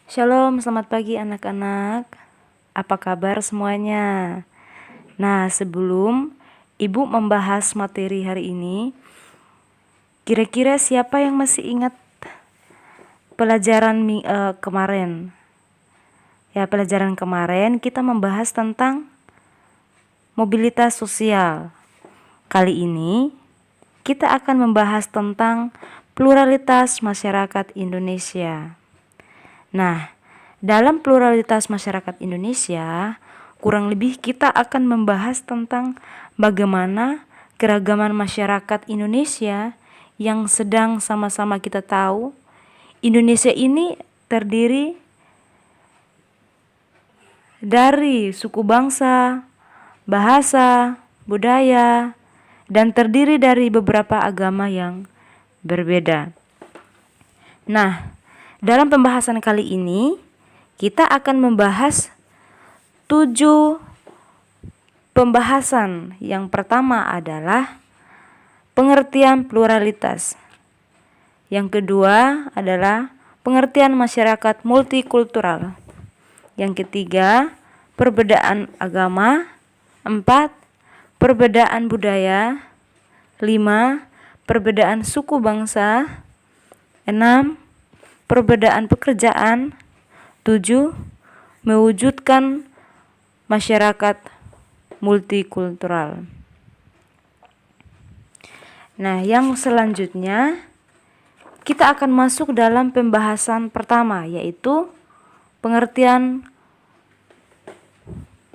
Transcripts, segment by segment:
Shalom, selamat pagi anak-anak. Apa kabar semuanya? Nah, sebelum Ibu membahas materi hari ini, kira-kira siapa yang masih ingat pelajaran kemarin? Ya, pelajaran kemarin kita membahas tentang mobilitas sosial. Kali ini kita akan membahas tentang pluralitas masyarakat Indonesia. Nah, dalam pluralitas masyarakat Indonesia, kurang lebih kita akan membahas tentang bagaimana keragaman masyarakat Indonesia yang sedang sama-sama kita tahu. Indonesia ini terdiri dari suku bangsa, bahasa, budaya, dan terdiri dari beberapa agama yang berbeda. Nah, dalam pembahasan kali ini kita akan membahas 7 pembahasan. Yang pertama adalah pengertian pluralitas. Yang kedua adalah pengertian masyarakat multikultural. Yang ketiga, perbedaan agama. 4, perbedaan budaya. 5, perbedaan suku bangsa. 6, perbedaan pekerjaan. 7, mewujudkan masyarakat multikultural. Nah, yang selanjutnya kita akan masuk dalam pembahasan pertama, yaitu pengertian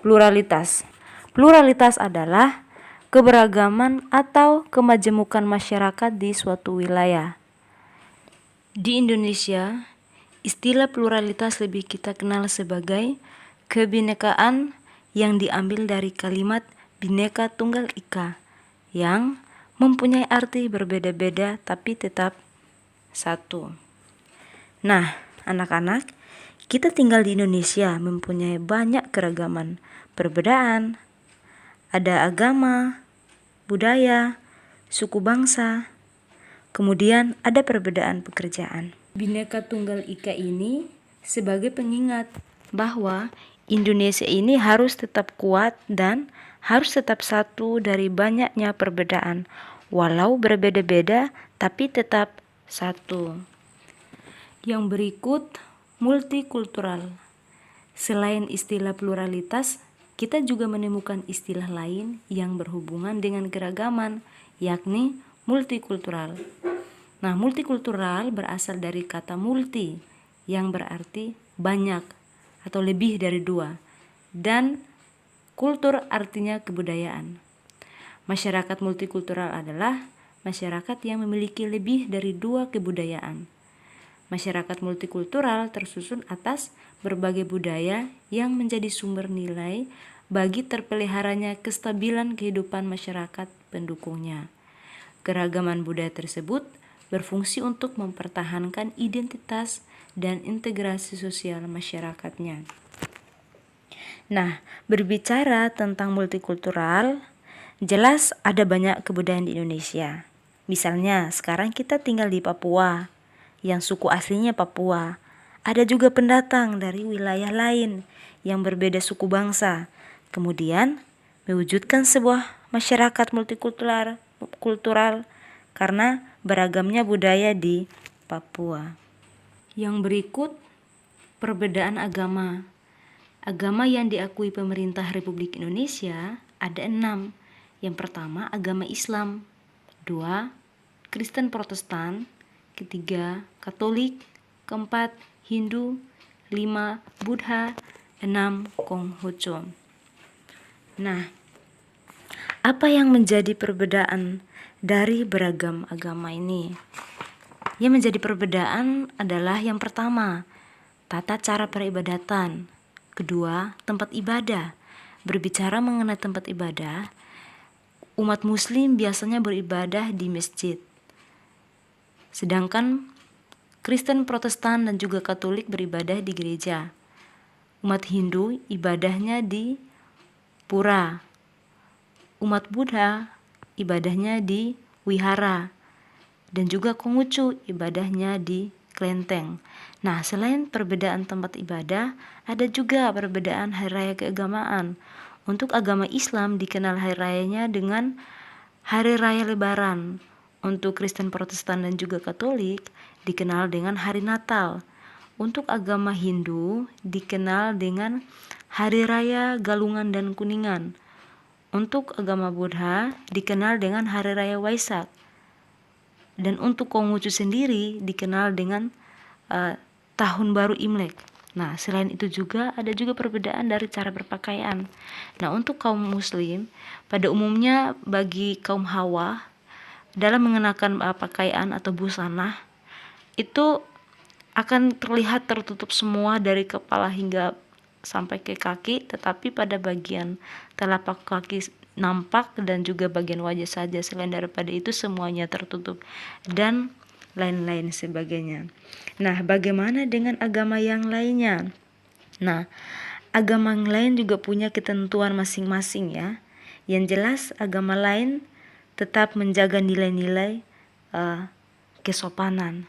pluralitas. Pluralitas adalah keberagaman atau kemajemukan masyarakat di suatu wilayah. Di Indonesia, istilah pluralitas lebih kita kenal sebagai kebinekaan yang diambil dari kalimat Bhinneka Tunggal Ika yang mempunyai arti berbeda-beda tapi tetap satu. Nah, anak-anak, kita tinggal di Indonesia mempunyai banyak keragaman perbedaan. Ada agama, budaya, suku bangsa, kemudian ada perbedaan pekerjaan. Bhinneka Tunggal Ika ini sebagai pengingat bahwa Indonesia ini harus tetap kuat dan harus tetap satu dari banyaknya perbedaan, walau berbeda-beda tapi tetap satu. Yang berikut, multikultural. Selain istilah pluralitas, kita juga menemukan istilah lain yang berhubungan dengan keragaman, yakni multikultural. Nah, multikultural berasal dari kata multi yang berarti banyak atau lebih dari 2, dan kultur artinya kebudayaan. Masyarakat multikultural adalah masyarakat yang memiliki lebih dari 2 kebudayaan. Masyarakat multikultural tersusun atas berbagai budaya yang menjadi sumber nilai bagi terpeliharanya kestabilan kehidupan masyarakat pendukungnya. Keragaman budaya tersebut berfungsi untuk mempertahankan identitas dan integrasi sosial masyarakatnya. Nah, berbicara tentang multikultural, jelas ada banyak kebudayaan di Indonesia. Misalnya, sekarang kita tinggal di Papua, yang suku aslinya Papua. Ada juga pendatang dari wilayah lain yang berbeda suku bangsa. Kemudian, mewujudkan sebuah masyarakat multikultural karena beragamnya budaya di Papua. Yang berikut, perbedaan agama. Agama yang diakui pemerintah Republik Indonesia ada 6. Yang pertama, agama Islam. 2, Kristen Protestan. 3, Katolik. 4, Hindu. 5, Buddha. 6, Konghucu. Nah, apa yang menjadi perbedaan dari beragam agama ini? Yang menjadi perbedaan adalah yang pertama, tata cara peribadatan. Kedua, tempat ibadah. Berbicara mengenai tempat ibadah, umat muslim biasanya beribadah di masjid. Sedangkan Kristen Protestan dan juga Katolik beribadah di gereja. Umat Hindu ibadahnya di pura. Umat Buddha ibadahnya di wihara. Dan juga Konghucu ibadahnya di kelenteng. Nah, selain perbedaan tempat ibadah, ada juga perbedaan hari raya keagamaan. Untuk agama Islam dikenal hari rayanya dengan hari raya Lebaran. Untuk Kristen Protestan dan juga Katolik dikenal dengan hari Natal. Untuk agama Hindu dikenal dengan hari raya Galungan dan Kuningan. Untuk agama Buddha dikenal dengan hari raya Waisak. Dan untuk Konghucu sendiri dikenal dengan Tahun Baru Imlek. Nah, selain itu juga ada juga perbedaan dari cara berpakaian. Nah, untuk kaum muslim, pada umumnya bagi kaum Hawa, dalam mengenakan pakaian atau busana, itu akan terlihat tertutup semua dari kepala hingga sampai ke kaki, tetapi pada bagian telapak kaki nampak dan juga bagian wajah saja. Selain daripada itu semuanya tertutup dan lain-lain sebagainya. Nah, bagaimana dengan agama yang lainnya? Nah, agama yang lain juga punya ketentuan masing-masing ya. Yang jelas agama lain tetap menjaga nilai-nilai kesopanan.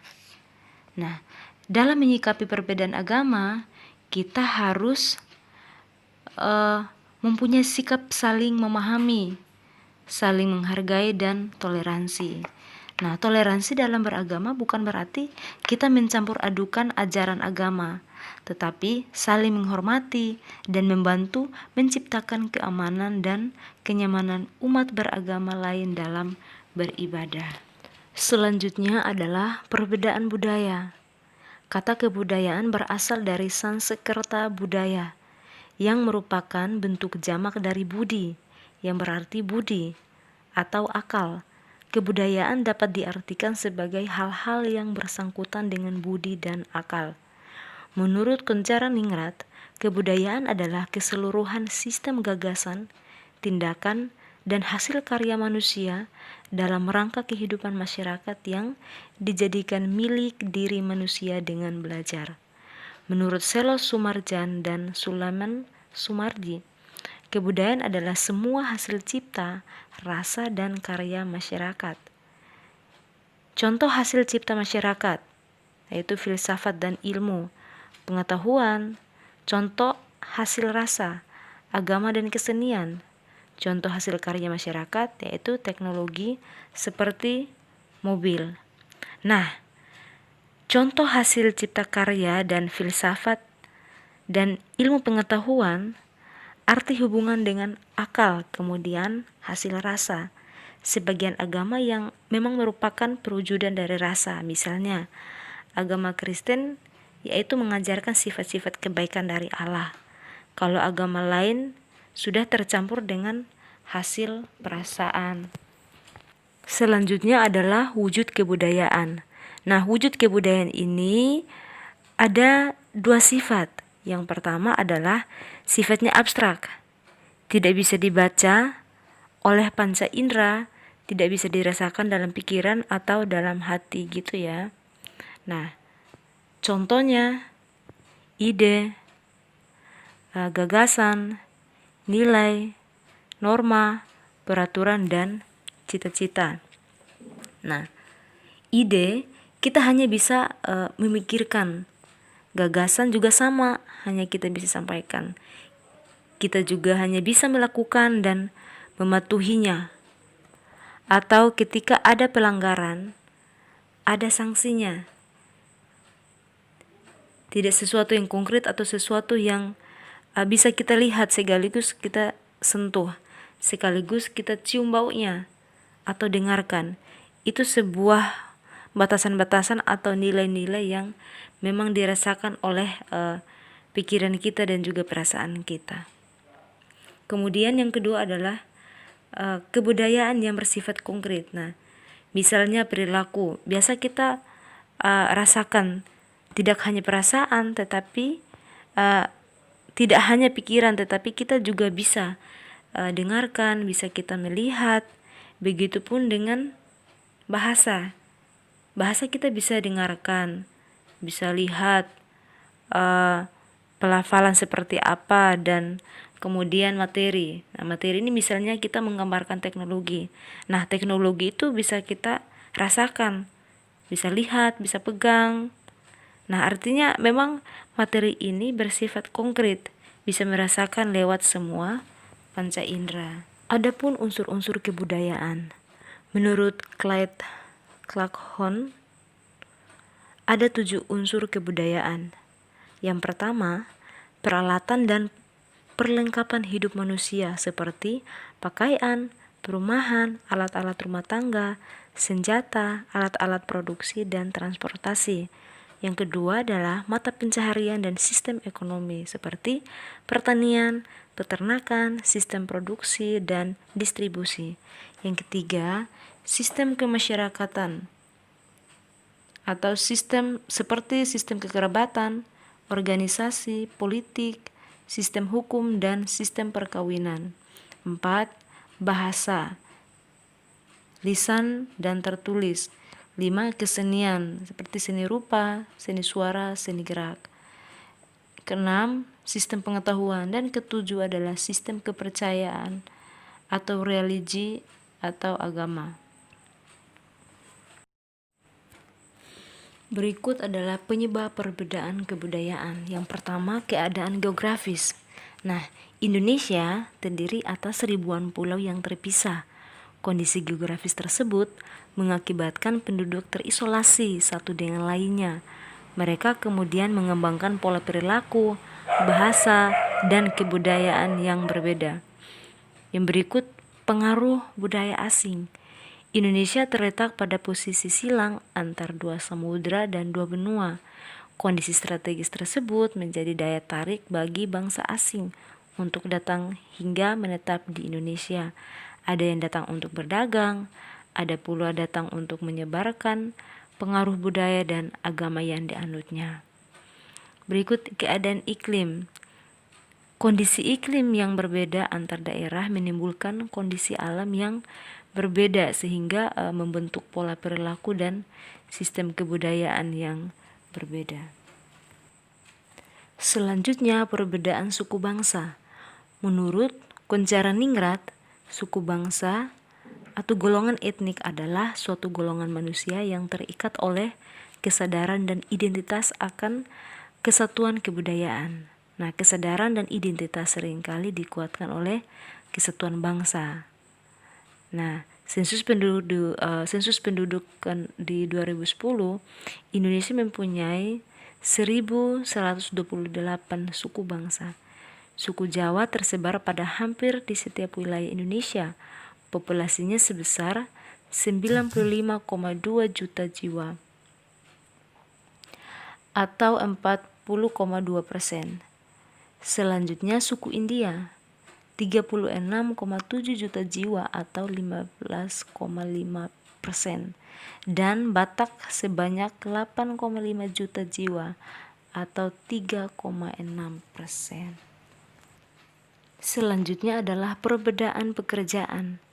Nah, dalam menyikapi perbedaan agama, kita harus mempunyai sikap saling memahami, saling menghargai dan toleransi. Nah, toleransi dalam beragama bukan berarti kita mencampur adukan ajaran agama, tetapi saling menghormati dan membantu menciptakan keamanan dan kenyamanan umat beragama lain dalam beribadah. Selanjutnya adalah perbedaan budaya. Kata kebudayaan berasal dari Sanskerta budaya, yang merupakan bentuk jamak dari budi, yang berarti budi atau akal. Kebudayaan dapat diartikan sebagai hal-hal yang bersangkutan dengan budi dan akal. Menurut Konjaraningrat, kebudayaan adalah keseluruhan sistem gagasan, tindakan, dan hasil karya manusia dalam rangka kehidupan masyarakat yang dijadikan milik diri manusia dengan belajar. Menurut Selo Sumarjan dan Sulaiman Sumardi, kebudayaan adalah semua hasil cipta, rasa, dan karya masyarakat. Contoh hasil cipta masyarakat, yaitu filsafat dan ilmu, pengetahuan. Contoh hasil rasa, agama dan kesenian. Contoh hasil karya masyarakat, yaitu teknologi seperti mobil. Nah, contoh hasil cipta karya dan filsafat dan ilmu pengetahuan, arti hubungan dengan akal, kemudian hasil rasa. Sebagian agama yang memang merupakan perwujudan dari rasa, misalnya agama Kristen yaitu mengajarkan sifat-sifat kebaikan dari Allah. Kalau agama lain sudah tercampur dengan hasil perasaan. Selanjutnya adalah wujud kebudayaan. Nah, wujud kebudayaan ini ada dua sifat. Yang pertama adalah sifatnya abstrak, tidak bisa dibaca oleh panca indera, tidak bisa dirasakan dalam pikiran atau dalam hati gitu ya. Nah, contohnya ide, gagasan, nilai, norma, peraturan, dan cita-cita. Nah, ide kita hanya bisa memikirkan, gagasan juga sama, hanya kita bisa sampaikan. Kita juga hanya bisa melakukan dan mematuhinya. Atau ketika ada pelanggaran, ada sanksinya. Tidak sesuatu yang konkret atau sesuatu yang bisa kita lihat sekaligus kita sentuh, sekaligus kita cium baunya atau dengarkan. Itu sebuah batasan-batasan atau nilai-nilai yang memang dirasakan oleh pikiran kita dan juga perasaan kita. Kemudian yang kedua adalah kebudayaan yang bersifat konkret. Nah, misalnya perilaku, biasa kita rasakan tidak hanya perasaan, tetapi tidak hanya pikiran, tetapi kita juga bisa dengarkan, bisa kita melihat. Begitupun dengan bahasa. Bahasa kita bisa dengarkan, bisa lihat pelafalan seperti apa, dan kemudian materi. Nah, materi ini misalnya kita menggambarkan teknologi. Nah, teknologi itu bisa kita rasakan, bisa lihat, bisa pegang, Nah, artinya memang materi ini bersifat konkret, bisa merasakan lewat semua panca indera. Adapun unsur-unsur kebudayaan, menurut Clark Hunt, ada 7 unsur kebudayaan. Yang pertama, peralatan dan perlengkapan hidup manusia seperti pakaian, perumahan, alat-alat rumah tangga, senjata, alat-alat produksi, dan transportasi. Yang kedua adalah mata pencaharian dan sistem ekonomi seperti pertanian, peternakan, sistem produksi, dan distribusi. Yang ketiga, sistem kemasyarakatan atau sistem seperti sistem kekerabatan, organisasi, politik, sistem hukum, dan sistem perkawinan. 4. Bahasa, lisan dan tertulis. 5. Kesenian seperti seni rupa, seni suara, seni gerak. Keenam, sistem pengetahuan. Dan ketujuh adalah sistem kepercayaan atau religi atau agama. Berikut adalah penyebab perbedaan kebudayaan. Yang pertama, keadaan geografis. Nah, Indonesia terdiri atas ribuan pulau yang terpisah. Kondisi geografis tersebut mengakibatkan penduduk terisolasi satu dengan lainnya. Mereka kemudian mengembangkan pola perilaku, bahasa, dan kebudayaan yang berbeda. Yang berikut, pengaruh budaya asing. Indonesia terletak pada posisi silang antar 2 samudra dan 2 benua. Kondisi strategis tersebut menjadi daya tarik bagi bangsa asing untuk datang hingga menetap di Indonesia. Ada yang datang untuk berdagang, ada pula datang untuk menyebarkan pengaruh budaya dan agama yang dianutnya. Berikut keadaan iklim. Kondisi iklim yang berbeda antar daerah menimbulkan kondisi alam yang berbeda sehingga membentuk pola perilaku dan sistem kebudayaan yang berbeda. Selanjutnya, perbedaan suku bangsa. Menurut Koncaraningrat, suku bangsa atau golongan etnik adalah suatu golongan manusia yang terikat oleh kesadaran dan identitas akan kesatuan kebudayaan. Nah, kesadaran dan identitas seringkali dikuatkan oleh kesatuan bangsa. Nah, sensus penduduk di 2010, Indonesia mempunyai 1128 suku bangsa. Suku Jawa tersebar pada hampir di setiap wilayah Indonesia. Populasinya sebesar 95,2 juta jiwa atau 40,2%. Selanjutnya suku India 36,7 juta jiwa atau 15,5%, dan Batak sebanyak 8,5 juta jiwa atau 3,6%. Selanjutnya adalah perbedaan pekerjaan.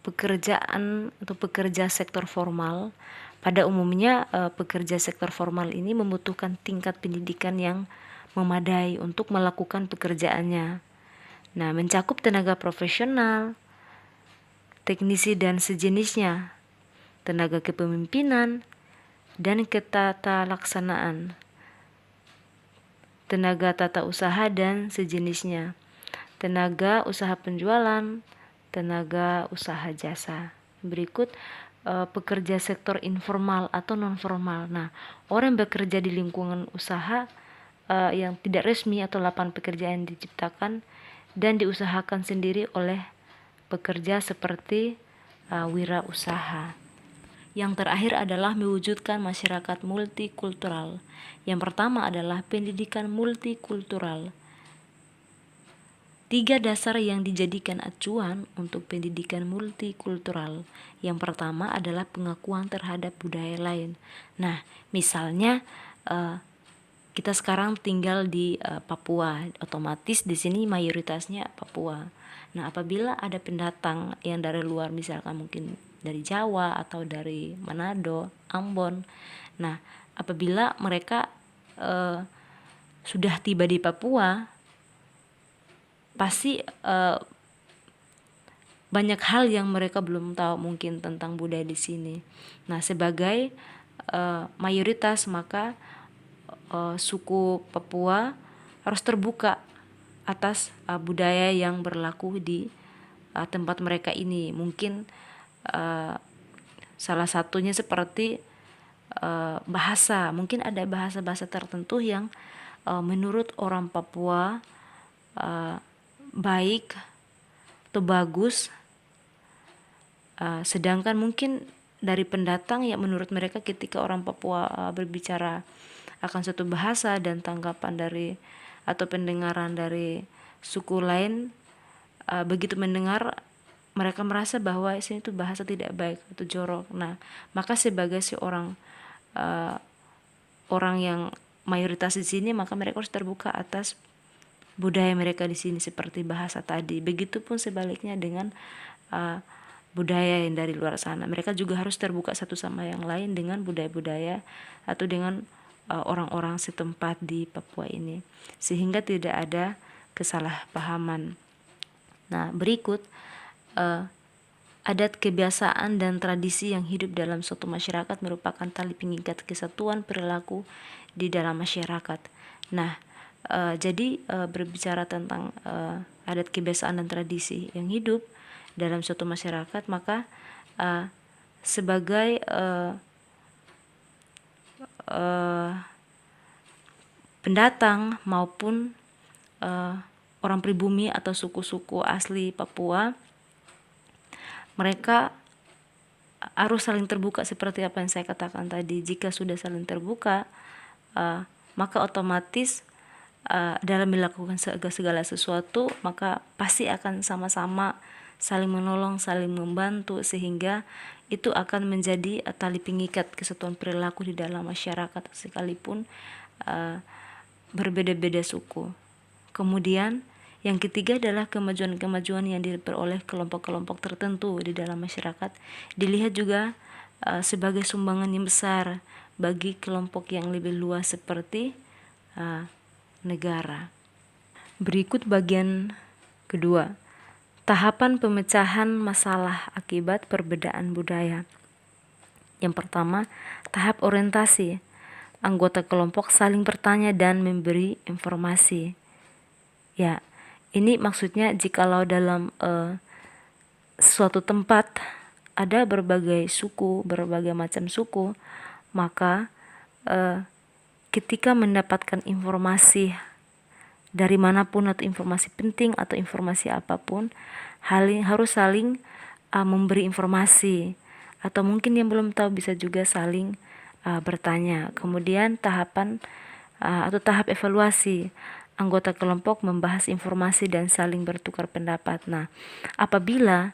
Pekerjaan atau pekerja sektor formal. Pada umumnya pekerja sektor formal ini membutuhkan tingkat pendidikan yang memadai untuk melakukan pekerjaannya. Nah, mencakup tenaga profesional, teknisi dan sejenisnya, tenaga kepemimpinan dan ketatalaksanaan, tenaga tata usaha dan sejenisnya, tenaga usaha penjualan, tenaga usaha jasa. Berikut pekerja sektor informal atau non-formal. Nah, orang yang bekerja di lingkungan usaha yang tidak resmi atau lapangan pekerjaan diciptakan dan diusahakan sendiri oleh pekerja seperti wirausaha. Yang terakhir adalah mewujudkan masyarakat multikultural. Yang pertama adalah pendidikan multikultural. 3 dasar yang dijadikan acuan untuk pendidikan multikultural. Yang pertama adalah pengakuan terhadap budaya lain. Nah, misalnya kita sekarang tinggal di Papua, otomatis di sini mayoritasnya Papua. Nah, apabila ada pendatang yang dari luar, misalkan mungkin dari Jawa atau dari Manado, Ambon. Nah, apabila mereka sudah tiba di Papua, pasti banyak hal yang mereka belum tahu mungkin tentang budaya di sini. Nah, sebagai mayoritas, maka suku Papua harus terbuka atas budaya yang berlaku di tempat mereka ini. Mungkin salah satunya seperti bahasa. Mungkin ada bahasa-bahasa tertentu yang menurut orang Papua baik atau bagus, sedangkan mungkin dari pendatang yang menurut mereka ketika orang Papua berbicara akan suatu bahasa dan tanggapan dari atau pendengaran dari suku lain, begitu mendengar mereka merasa bahwa sini itu bahasa tidak baik atau jorok. Nah, maka sebagai seorang orang yang mayoritas di sini, maka mereka harus terbuka atas budaya mereka di sini seperti bahasa tadi. Begitupun sebaliknya dengan budaya yang dari luar sana, mereka juga harus terbuka satu sama yang lain dengan budaya-budaya atau dengan orang-orang setempat di Papua ini, sehingga tidak ada kesalahpahaman. Nah, berikut adat, kebiasaan, dan tradisi yang hidup dalam suatu masyarakat merupakan tali pengikat kesatuan perilaku di dalam masyarakat. Nah, jadi berbicara tentang adat, kebiasaan, dan tradisi yang hidup dalam suatu masyarakat, maka sebagai pendatang maupun orang pribumi atau suku-suku asli Papua, mereka harus saling terbuka seperti apa yang saya katakan tadi. Jika sudah saling terbuka, maka otomatis dalam melakukan segala sesuatu, maka pasti akan sama-sama saling menolong, saling membantu, sehingga itu akan menjadi tali pengikat kesatuan perilaku di dalam masyarakat sekalipun berbeda-beda suku. Kemudian yang ketiga adalah kemajuan-kemajuan yang diperoleh kelompok-kelompok tertentu di dalam masyarakat dilihat juga sebagai sumbangan yang besar bagi kelompok yang lebih luas seperti negara. Berikut bagian kedua, tahapan pemecahan masalah akibat perbedaan budaya. Yang pertama, tahap orientasi. Anggota kelompok saling bertanya dan memberi informasi. Ya, ini maksudnya jikalau dalam suatu tempat ada berbagai suku, berbagai macam suku, maka ketika mendapatkan informasi dari manapun atau informasi penting atau informasi apapun, harus saling memberi informasi, atau mungkin yang belum tahu bisa juga saling bertanya. Kemudian tahapan atau tahap evaluasi, anggota kelompok membahas informasi dan saling bertukar pendapat. Nah, apabila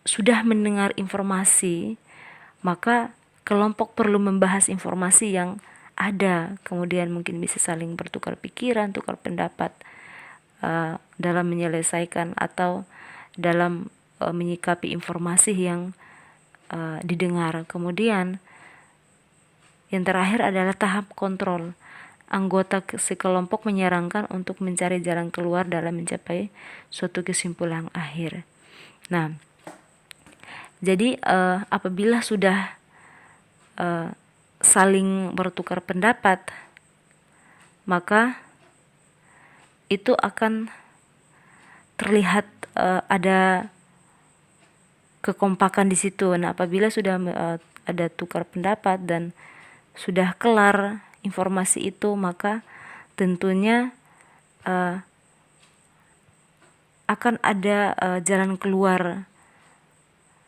sudah mendengar informasi, maka kelompok perlu membahas informasi yang ada, kemudian mungkin bisa saling bertukar pikiran, tukar pendapat dalam menyelesaikan atau dalam menyikapi informasi yang didengar. Kemudian yang terakhir adalah tahap kontrol. Anggota sekelompok menyarankan untuk mencari jalan keluar dalam mencapai suatu kesimpulan akhir. Nah, jadi apabila sudah saling bertukar pendapat, maka itu akan terlihat ada kekompakan di situ. Nah, apabila sudah ada tukar pendapat dan sudah kelar informasi itu, maka tentunya akan ada jalan keluar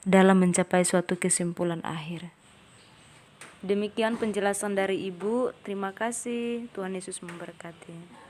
dalam mencapai suatu kesimpulan akhir. Demikian penjelasan dari Ibu. Terima kasih. Tuhan Yesus memberkati.